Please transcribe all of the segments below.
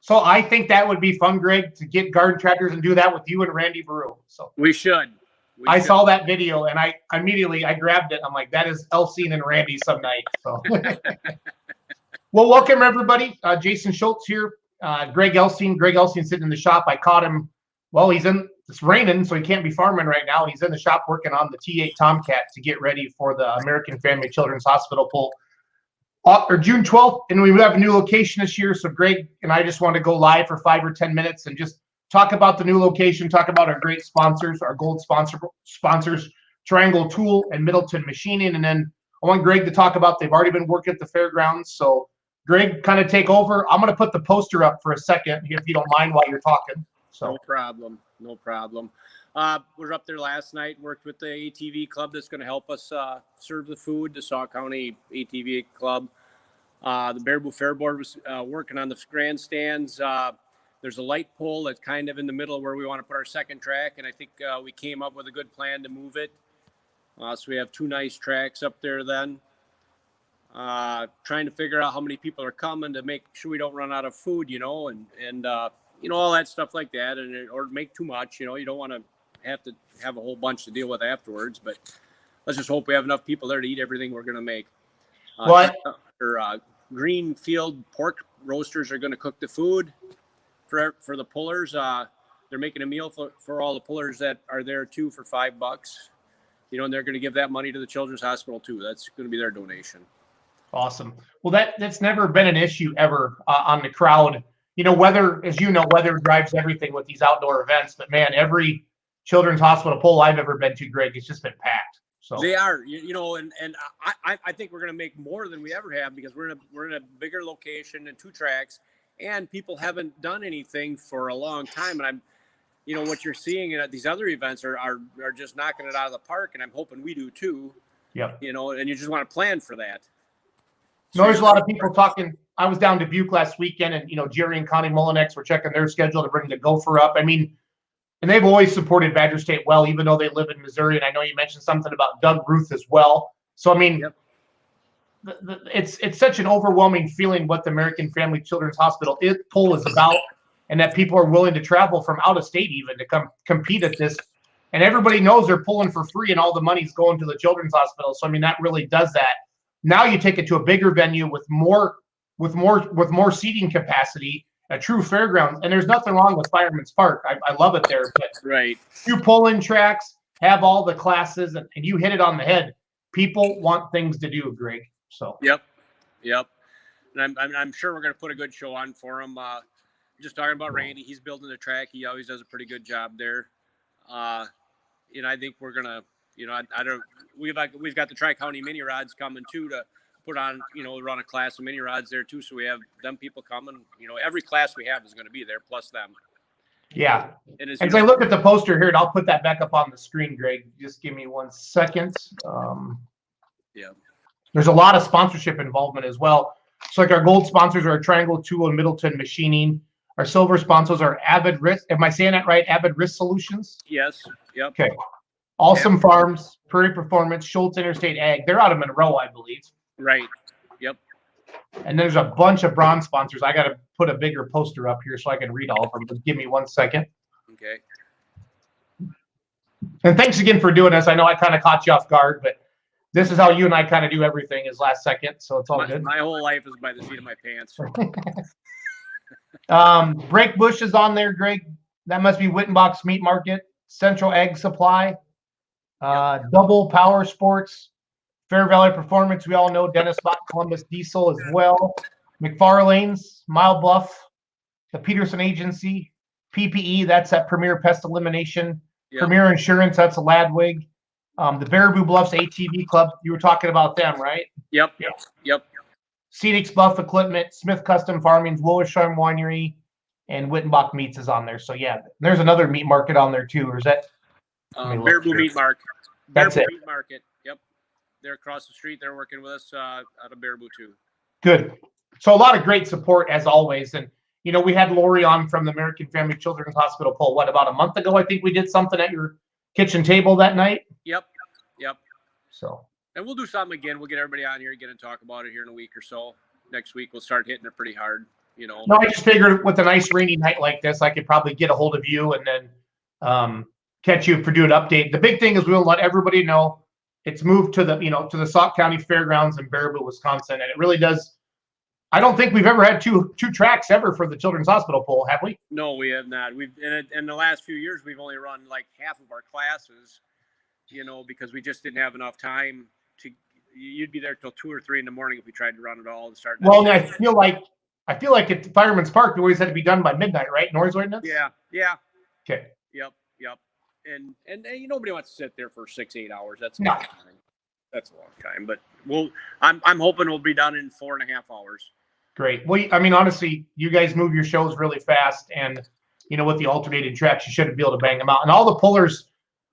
So I think that would be fun, Greg, to get garden tractors and do that with you and Randy Baraboo. So we should. I saw that video and I immediately grabbed it. I'm like, that is Elsine and Randy some night. So well, welcome everybody. Jason Schultz here. Greg Elsine. Greg Elsine sitting in the shop. I caught him. Well, it's raining, so he can't be farming right now. He's in the shop working on the T8 Tomcat to get ready for the American Family Children's Hospital pull. Or June 12th, and we have a new location this year. So Greg and I just want to go live for 5 or 10 minutes and just talk about the new location, talk about our great sponsors, our gold sponsors, Triangle Tool and Middleton Machining. And then I want Greg to talk about, they've already been working at the fairgrounds. So Greg, kind of take over. I'm going to put the poster up for a second, if you don't mind, while you're talking. So no problem. No problem. We were up there last night, worked with the ATV club that's going to help us serve the food, the Sauk County ATV club. The Baraboo Fair Board was working on the grandstands. There's a light pole that's kind of in the middle where we want to put our second track, and I think we came up with a good plan to move it. So we have 2 nice tracks up there then. Trying to figure out how many people are coming to make sure we don't run out of food, and all that stuff like that, or make too much. You don't want to have a whole bunch to deal with afterwards, but let's just hope we have enough people there to eat everything we're going to make. Greenfield pork roasters are going to cook the food for the pullers. They're making a meal for all the pullers that are there too for $5. And they're going to give that money to the Children's Hospital too. That's going to be their donation. Awesome. Well, that's never been an issue ever on the crowd. Weather drives everything with these outdoor events. But man, every Children's Hospital pull I've ever been to, Greg, it's just been packed. So they are, and I think we're going to make more than we ever have because we're in a bigger location and 2 tracks, and people haven't done anything for a long time. And what you're seeing at these other events are just knocking it out of the park, and I'm hoping we do too. Yeah. And you just want to plan for that. There's a lot of people talking. I was down to Butte last weekend, and Jerry and Connie Mullinex were checking their schedule to bring the Gopher up. And they've always supported Badger State well, even though they live in Missouri. And I know you mentioned something about Doug Ruth as well. So, Yep. It's such an overwhelming feeling what the American Family Children's Hospital pull is about, and that people are willing to travel from out of state even to come compete at this. And everybody knows they're pulling for free, and all the money's going to the Children's Hospital. So, that really does that. Now you take it to a bigger venue with more seating capacity. A true fairground, and there's nothing wrong with Fireman's Park. I love it there, but right, you pull in tracks, have all the classes, and you hit it on the head. People want things to do, Greg. So yep, and I'm sure we're going to put a good show on for them. Just talking about Randy, he's building the track. He always does a pretty good job there. I think we're gonna, we've got the Tri-County mini rods coming too to put on, run a class of mini rods there too. So we have them people coming, every class we have is going to be there plus them. Yeah. And as I look at the poster here, and I'll put that back up on the screen, Greg, just give me 1 second. Yeah. There's a lot of sponsorship involvement as well. So like our gold sponsors are Triangle Tool and Middleton Machining. Our silver sponsors are Avid Risk. Am I saying that right? Avid Risk Solutions? Yes. Yep. Okay. Awesome Farms, Prairie Performance, Schultz Interstate Ag. They're out of Monroe, I believe. Right. Yep. And there's a bunch of bronze sponsors. I got to put a bigger poster up here so I can read all of them. Just give me 1 second. Okay. And thanks again for doing this. I know I kind of caught you off guard, but this is how you and I kind of do everything is last second. So it's all good. My whole life is by the seat of my pants. Break Bush is on there, Greg. That must be Wittenbach's Meat Market. Central Egg Supply. Double Power Sports. Fair Valley Performance, we all know. Dennis Bott, Columbus Diesel as well. McFarlane's, Mile Bluff, the Peterson Agency, PPE, that's at Premier Pest Elimination. Yep. Premier Insurance, that's a Ladwig. The Baraboo Bluffs ATV Club, you were talking about them, right? Yep. Scenics Bluff Equipment, Smith Custom Farming, Willisharm Winery, and Wittenbach Meats is on there. So, yeah, there's another meat market on there, too. Or is that? Baraboo Meat Market. That's it. Meat Market. Yep. They're across the street. They're working with us out of Baraboo too. Good. So a lot of great support as always. And, we had Lori on from the American Family Children's Hospital poll, about a month ago? I think we did something at your kitchen table that night. Yep. So. And we'll do something again. We'll get everybody on here again and talk about it here in a week or so. Next week, we'll start hitting it pretty hard. No, I just figured with a nice rainy night like this, I could probably get a hold of you and then catch you for doing an update. The big thing is we'll let everybody know it's moved to the to the Sauk County Fairgrounds in Baraboo, Wisconsin, and it really does. I don't think we've ever had two tracks ever for the Children's Hospital Pool, have we? No, we have not. We've in the last few years we've only run like half of our classes, because we just didn't have enough time to. You'd be there till 2 or 3 in the morning if we tried to run it all and start. Well, I feel like at Fireman's Park it always had to be done by midnight, right? Noise ordinance. Yeah. Okay. Yep. And nobody wants to sit there for 6-8 hours. That's no. That's a long time. But I'm hoping we'll be done in 4.5 hours. Great. Well, I mean, honestly, you guys move your shows really fast, and with the alternating tracks, you shouldn't be able to bang them out. And all the pullers,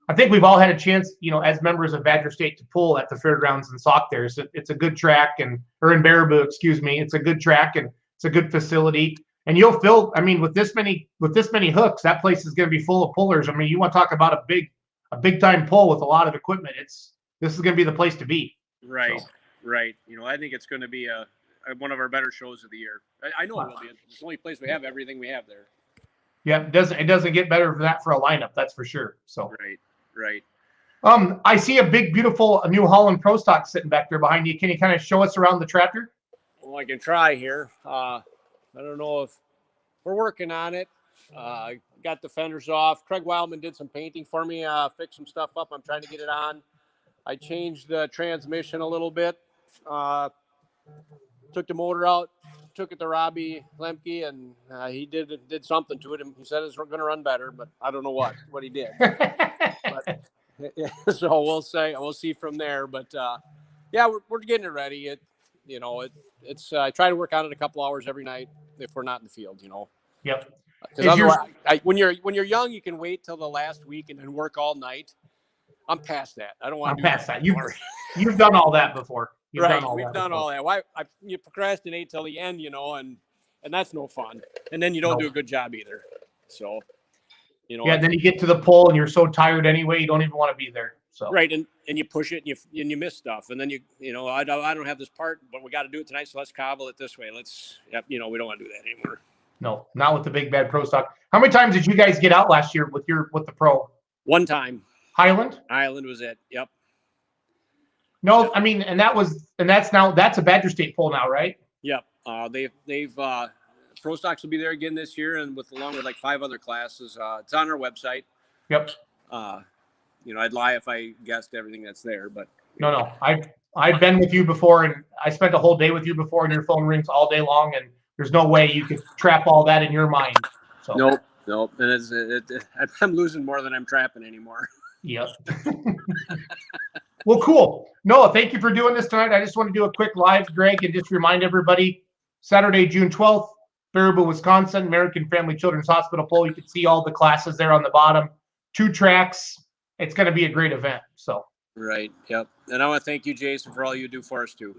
I think we've all had a chance, as members of Badger State, to pull at the fairgrounds in Sauk there. So it's a good track, or in Baraboo, excuse me. It's a good track, and it's a good facility. And you'll fill. I mean, with this many hooks, that place is going to be full of pullers. I mean, you want to talk about a big time pull with a lot of equipment. This is going to be the place to be. Right. So. Right. I think it's going to be one of our better shows of the year. I know it will be. It's the only place we have everything we have there. Yeah, it doesn't get better for that for a lineup, that's for sure. So right. I see a big, beautiful New Holland Pro Stock sitting back there behind you. Can you kind of show us around the tractor? Well, I can try here. I don't know if we're working on it. Got the fenders off. Craig Wildman did some painting for me, fixed some stuff up. I'm trying to get it on. I changed the transmission a little bit. Took the motor out, took it to Robbie Lemke, and he did something to it. And he said it's going to run better, but I don't know what he did. But, so we'll see from there. But yeah, we're getting it ready. It's I try to work on it a couple hours every night if we're not in the field. Yep. Because otherwise, when you're young, you can wait till the last week and then work all night. I'm past that. I don't want to do past that. You've done all that before. We've done all that. Why you procrastinate till the end, and that's no fun. And then you don't do a good job either. So, yeah. Then you get to the pole and you're so tired anyway, you don't even want to be there. So right, and you push it and you miss stuff, and then I don't have this part, but we got to do it tonight, so let's cobble it this way. We don't want to do that anymore. No, not with the Big Bad Pro Stock. How many times did you guys get out last year with the Pro? One time. Highland was it? Yep. No, I mean, that's a Badger State poll now, right? Yep. They've Pro Stocks will be there again this year, and along with like 5 other classes. It's on our website. Yep. I'd lie if I guessed everything that's there, but no. I've been with you before, and I spent a whole day with you before, and your phone rings all day long, and there's no way you could trap all that in your mind. So. Nope. And I'm losing more than I'm trapping anymore. Yep. Well, cool. Noah, thank you for doing this tonight. I just want to do a quick live, Greg, and just remind everybody, Saturday, June 12th, Baraboo, Wisconsin, American Family Children's Hospital Poll. You can see all the classes there on the bottom. 2 tracks. It's going to be a great event. So. Right. Yep. And I want to thank you, Jason, for all you do for us too.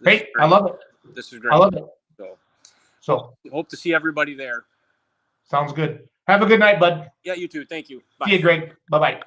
Hey, I love it. This is great. I love it. So hope to see everybody there. Sounds good. Have a good night, bud. Yeah, you too. Thank you. Bye. See you, Greg. Bye-bye.